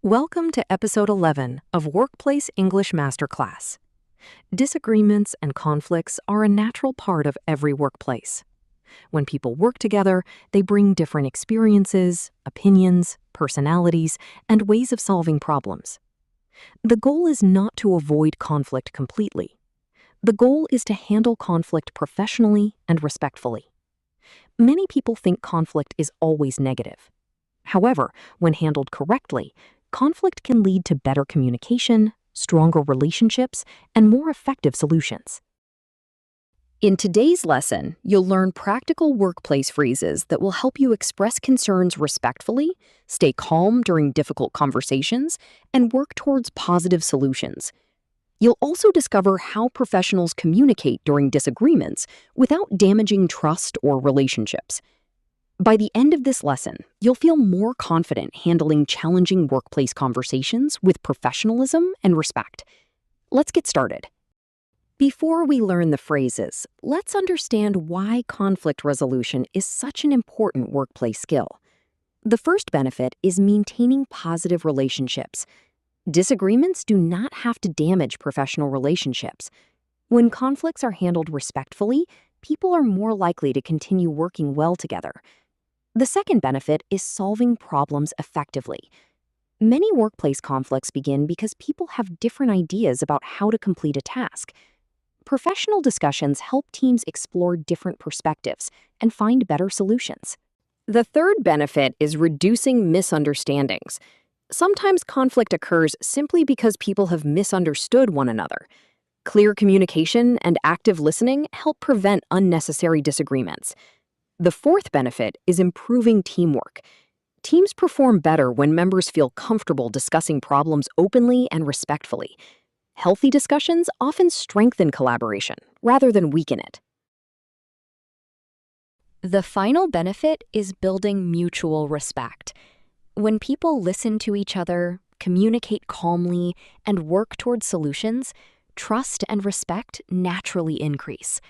Welcome to episode 11 of Workplace English Masterclass. Disagreements and conflicts are a natural part of every workplace. When people work together, they bring different experiences, opinions, personalities, and ways of solving problems. The goal is not to avoid conflict completely. The goal is to handle conflict professionally and respectfully. Many people think conflict is always negative. However, when handled correctly, conflict can lead to better communication, stronger relationships, and more effective solutions. In today's lesson, you'll learn practical workplace phrases that will help you express concerns respectfully, stay calm during difficult conversations, and work towards positive solutions. You'll also discover how professionals communicate during disagreements without damaging trust or relationships. By the end of this lesson, you'll feel more confident handling challenging workplace conversations with professionalism and respect. Let's get started. Before we learn the phrases, let's understand why conflict resolution is such an important workplace skill. The first benefit is maintaining positive relationships. Disagreements do not have to damage professional relationships. When conflicts are handled respectfully, people are more likely to continue working well together. The second benefit is solving problems effectively. Many workplace conflicts begin because people have different ideas about how to complete a task. Professional discussions help teams explore different perspectives and find better solutions. The third benefit is reducing misunderstandings. Sometimes conflict occurs simply because people have misunderstood one another. Clear communication and active listening help prevent unnecessary disagreements. The fourth benefit is improving teamwork. Teams perform better when members feel comfortable discussing problems openly and respectfully. Healthy discussions often strengthen collaboration rather than weaken it. The final benefit is building mutual respect. When people listen to each other, communicate calmly, and work towards solutions, trust and respect naturally increase.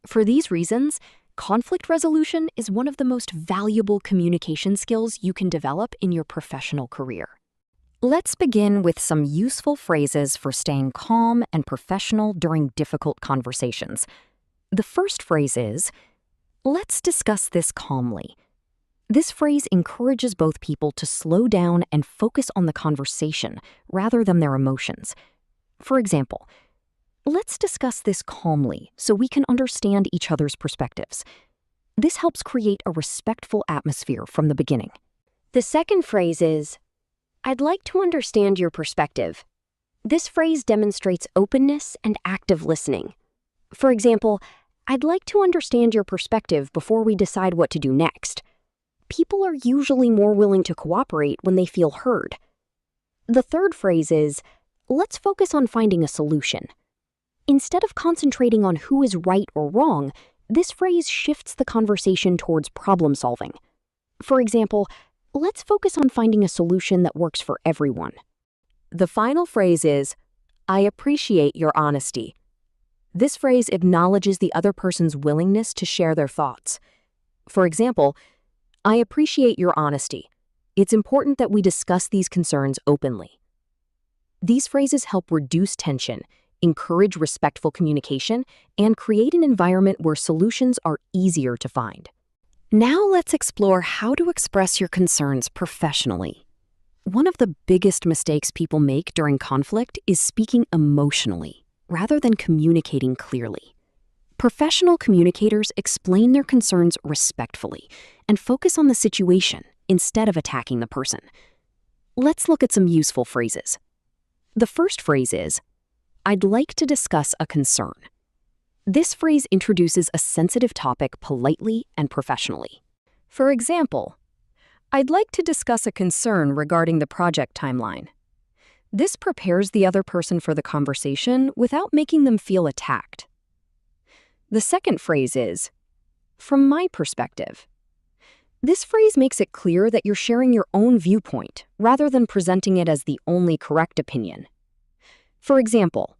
For these reasons, conflict resolution is one of the most valuable communication skills you can develop in your professional career. Let's begin with some useful phrases for staying calm and professional during difficult conversations. The first phrase is, "Let's discuss this calmly." This phrase encourages both people to slow down and focus on the conversation rather than their emotions. For example, "Let's discuss this calmly so we can understand each other's perspectives." This helps create a respectful atmosphere from the beginning. The second phrase is, "I'd like to understand your perspective." This phrase demonstrates openness and active listening. For example, "I'd like to understand your perspective before we decide what to do next." People are usually more willing to cooperate when they feel heard. The third phrase is, "Let's focus on finding a solution." Instead of concentrating on who is right or wrong, this phrase shifts the conversation towards problem solving. For example, "Let's focus on finding a solution that works for everyone." The final phrase is, "I appreciate your honesty." This phrase acknowledges the other person's willingness to share their thoughts. For example, "I appreciate your honesty. It's important that we discuss these concerns openly." These phrases help reduce tension, encourage respectful communication, and create an environment where solutions are easier to find. Now let's explore how to express your concerns professionally. One of the biggest mistakes people make during conflict is speaking emotionally, rather than communicating clearly. Professional communicators explain their concerns respectfully and focus on the situation instead of attacking the person. Let's look at some useful phrases. The first phrase is, "I'd like to discuss a concern." This phrase introduces a sensitive topic politely and professionally. For example, "I'd like to discuss a concern regarding the project timeline." This prepares the other person for the conversation without making them feel attacked. The second phrase is, "From my perspective." This phrase makes it clear that you're sharing your own viewpoint rather than presenting it as the only correct opinion. For example,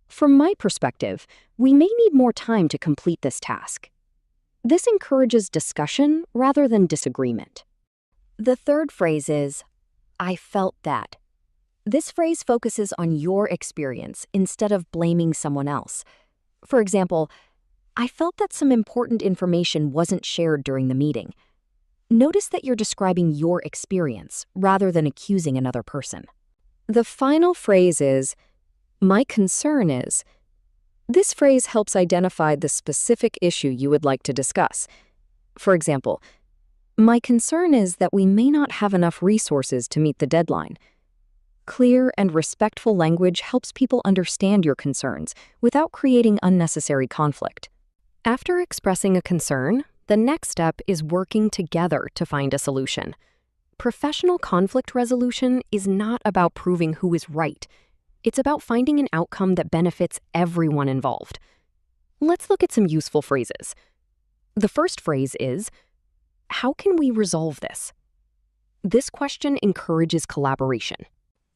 "From my perspective, we may need more time to complete this task." This encourages discussion rather than disagreement. The third phrase is, I felt that. This phrase focuses on your experience instead of blaming someone else. For example, I felt that some important information wasn't shared during the meeting. Notice that you're describing your experience rather than accusing another person. The final phrase is, my concern is. This phrase helps identify the specific issue you would like to discuss. For example, my concern is that we may not have enough resources to meet the deadline. Clear and respectful language helps people understand your concerns without creating unnecessary conflict. After expressing a concern, the next step is working together to find a solution. Professional conflict resolution is not about proving who is right. It's about finding an outcome that benefits everyone involved. Let's look at some useful phrases. The first phrase is, how can we resolve this? This question encourages collaboration.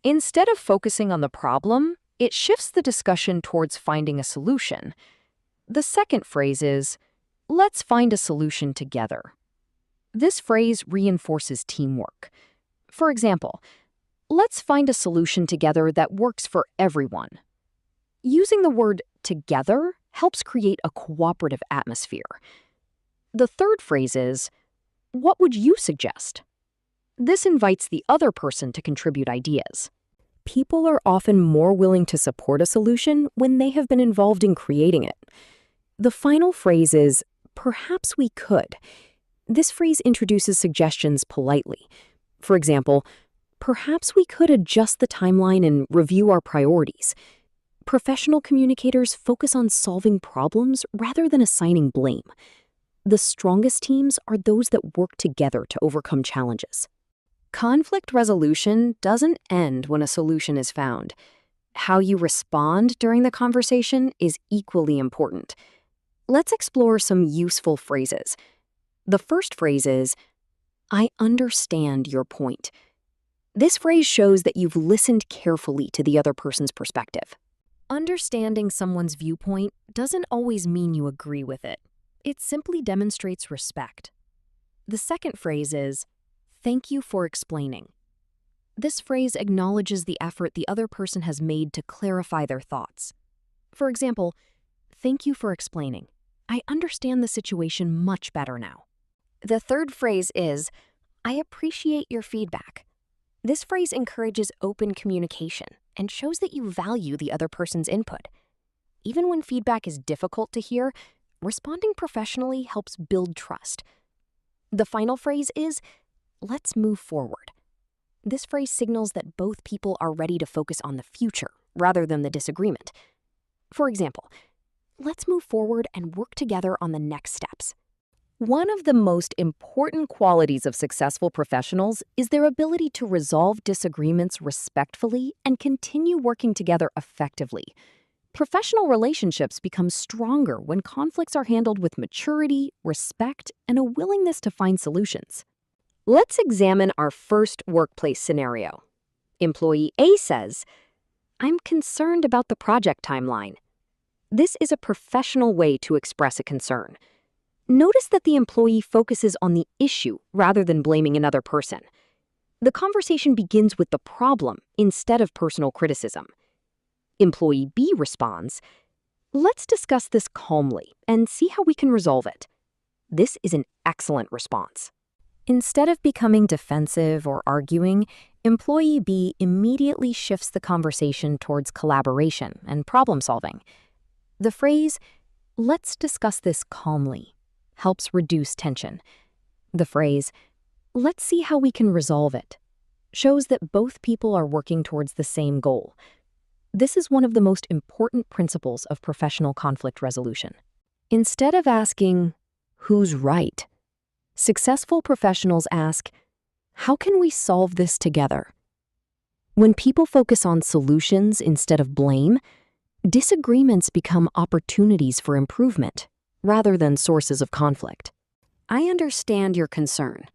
Instead of focusing on the problem, it shifts the discussion towards finding a solution. The second phrase is, let's find a solution together. This phrase reinforces teamwork. For example, let's find a solution together that works for everyone. Using the word together helps create a cooperative atmosphere. The third phrase is, what would you suggest? This invites the other person to contribute ideas. People are often more willing to support a solution when they have been involved in creating it. The final phrase is, perhaps we could. This phrase introduces suggestions politely. For example, perhaps we could adjust the timeline and review our priorities. Professional communicators focus on solving problems rather than assigning blame. The strongest teams are those that work together to overcome challenges. Conflict resolution doesn't end when a solution is found. How you respond during the conversation is equally important. Let's explore some useful phrases. The first phrase is, I understand your point. This phrase shows that you've listened carefully to the other person's perspective. Understanding someone's viewpoint doesn't always mean you agree with it. It simply demonstrates respect. The second phrase is, thank you for explaining. This phrase acknowledges the effort the other person has made to clarify their thoughts. For example, thank you for explaining. I understand the situation much better now. The third phrase is, I appreciate your feedback. This phrase encourages open communication and shows that you value the other person's input. Even when feedback is difficult to hear, responding professionally helps build trust. The final phrase is, let's move forward. This phrase signals that both people are ready to focus on the future rather than the disagreement. For example, let's move forward and work together on the next steps. One of the most important qualities of successful professionals is their ability to resolve disagreements respectfully and continue working together effectively. Professional relationships become stronger when conflicts are handled with maturity, respect, and a willingness to find solutions. Let's examine our first workplace scenario. Employee A says, I'm concerned about the project timeline. This is a professional way to express a concern. Notice that the employee focuses on the issue rather than blaming another person. The conversation begins with the problem instead of personal criticism. Employee B responds, let's discuss this calmly and see how we can resolve it. This is an excellent response. Instead of becoming defensive or arguing, employee B immediately shifts the conversation towards collaboration and problem solving. The phrase, let's discuss this calmly, helps reduce tension. The phrase, let's see how we can resolve it, shows that both people are working towards the same goal. This is one of the most important principles of professional conflict resolution. Instead of asking, who's right? Successful professionals ask, how can we solve this together? When people focus on solutions instead of blame, disagreements become opportunities for improvement rather than sources of conflict. I understand your concern.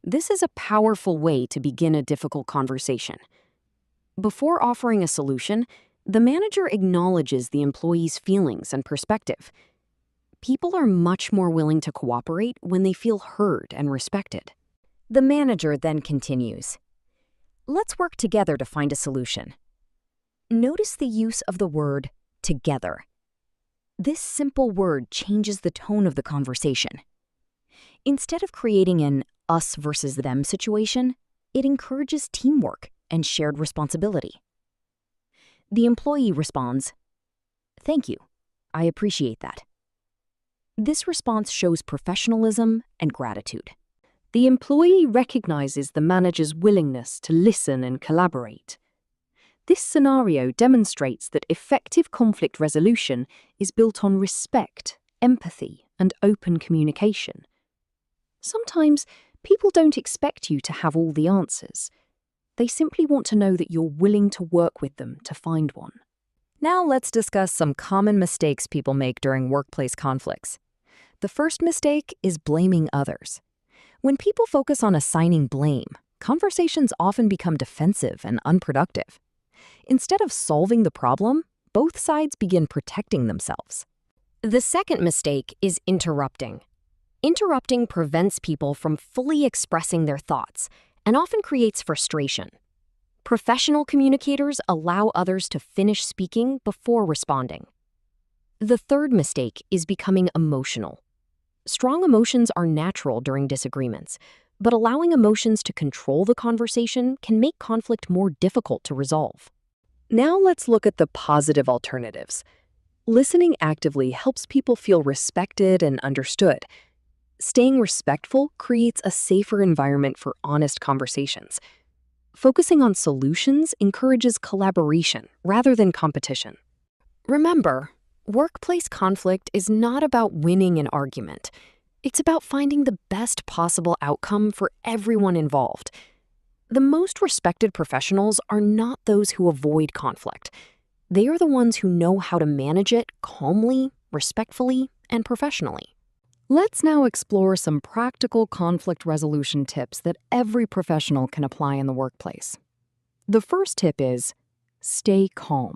This is a powerful way to begin a difficult conversation. Before offering a solution, the manager acknowledges the employee's feelings and perspective. People are much more willing to cooperate when they feel heard and respected. The manager then continues, Let's work together to find a solution. Notice the use of the word together. This simple word changes the tone of the conversation. Instead of creating an us versus them situation, it encourages teamwork and shared responsibility. The employee responds, "Thank you. I appreciate that." This response shows professionalism and gratitude. The employee recognizes the manager's willingness to listen and collaborate. This scenario demonstrates that effective conflict resolution is built on respect, empathy, and open communication. Sometimes people don't expect you to have all the answers. They simply want to know that you're willing to work with them to find one. Now let's discuss some common mistakes people make during workplace conflicts. The first mistake is blaming others. When people focus on assigning blame, conversations often become defensive and unproductive. Instead of solving the problem, both sides begin protecting themselves. The second mistake is interrupting. Interrupting prevents people from fully expressing their thoughts and often creates frustration. Professional communicators allow others to finish speaking before responding. The third mistake is becoming emotional. Strong emotions are natural during disagreements, but allowing emotions to control the conversation can make conflict more difficult to resolve. Now let's look at the positive alternatives. Listening actively helps people feel respected and understood. Staying respectful creates a safer environment for honest conversations. Focusing on solutions encourages collaboration rather than competition. Remember, workplace conflict is not about winning an argument. It's about finding the best possible outcome for everyone involved. The most respected professionals are not those who avoid conflict. They are the ones who know how to manage it calmly, respectfully, and professionally. Let's now explore some practical conflict resolution tips that every professional can apply in the workplace. The first tip is stay calm.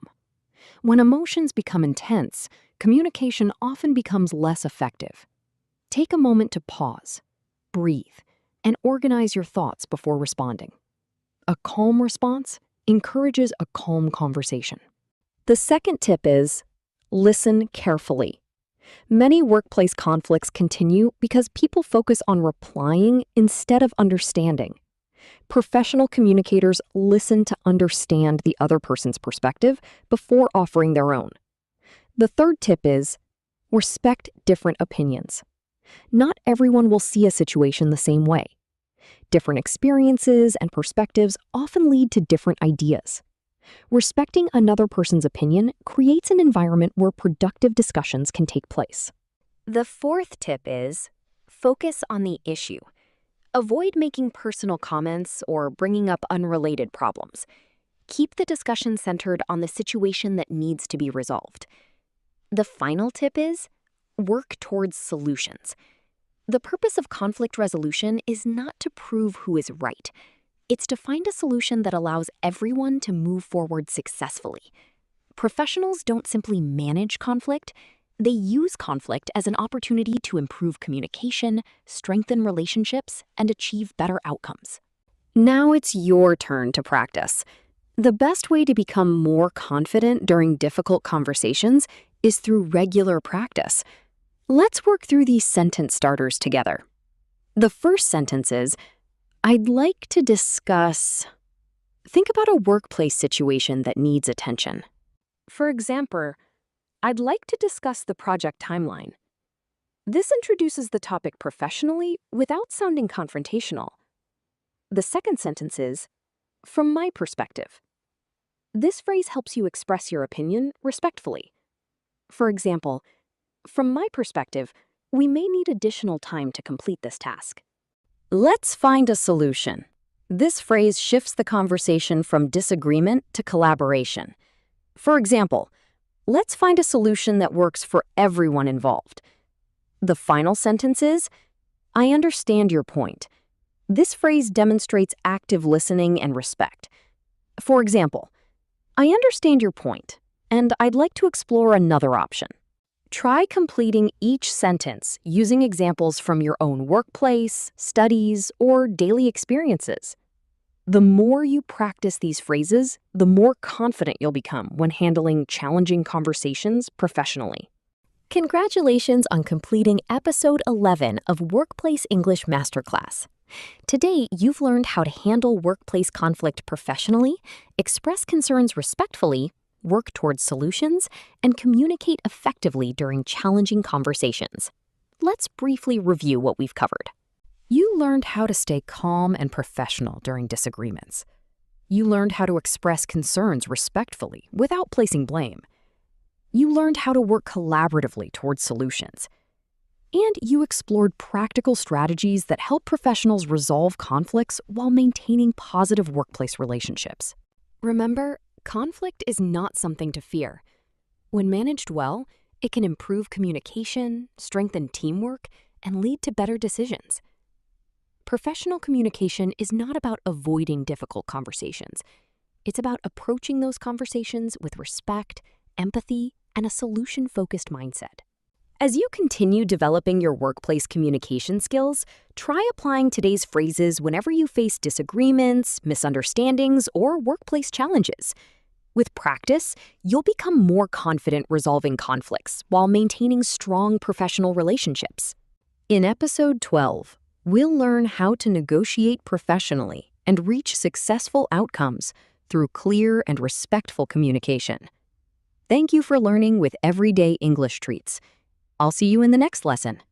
When emotions become intense, communication often becomes less effective. Take a moment to pause, breathe, and organize your thoughts before responding. A calm response encourages a calm conversation. The second tip is listen carefully. Many workplace conflicts continue because people focus on replying instead of understanding. Professional communicators listen to understand the other person's perspective before offering their own. The third tip is respect different opinions. Not everyone will see a situation the same way. Different experiences and perspectives often lead to different ideas. Respecting another person's opinion creates an environment where productive discussions can take place. The fourth tip is focus on the issue. Avoid making personal comments or bringing up unrelated problems. Keep the discussion centered on the situation that needs to be resolved. The final tip is work towards solutions. The purpose of conflict resolution is not to prove who is right. It's to find a solution that allows everyone to move forward successfully. Professionals don't simply manage conflict, they use conflict as an opportunity to improve communication, strengthen relationships, and achieve better outcomes. Now it's your turn to practice. The best way to become more confident during difficult conversations is through regular practice. Let's work through these sentence starters together. The first sentence is, I'd like to discuss. Think about a workplace situation that needs attention. For example, I'd like to discuss the project timeline. This introduces the topic professionally without sounding confrontational. The second sentence is, from my perspective. This phrase helps you express your opinion respectfully. For example, from my perspective, we may need additional time to complete this task. Let's find a solution. This phrase shifts the conversation from disagreement to collaboration. For example, let's find a solution that works for everyone involved. The final sentence is, I understand your point. This phrase demonstrates active listening and respect. For example, I understand your point, and I'd like to explore another option. Try completing each sentence using examples from your own workplace, studies, or daily experiences. The more you practice these phrases, the more confident you'll become when handling challenging conversations professionally. Congratulations on completing episode 11 of Workplace English Masterclass. Today, you've learned how to handle workplace conflict professionally, express concerns respectfully, work towards solutions, and communicate effectively during challenging conversations. Let's briefly review what we've covered. You learned how to stay calm and professional during disagreements. You learned how to express concerns respectfully without placing blame. You learned how to work collaboratively towards solutions. And you explored practical strategies that help professionals resolve conflicts while maintaining positive workplace relationships. Remember, conflict is not something to fear. When managed well, it can improve communication, strengthen teamwork, and lead to better decisions. Professional communication is not about avoiding difficult conversations. It's about approaching those conversations with respect, empathy, and a solution-focused mindset. As you continue developing your workplace communication skills, try applying today's phrases whenever you face disagreements, misunderstandings, or workplace challenges. With practice, you'll become more confident resolving conflicts while maintaining strong professional relationships. In episode 12, we'll learn how to negotiate professionally and reach successful outcomes through clear and respectful communication. Thank you for learning with Everyday English Treats. I'll see you in the next lesson.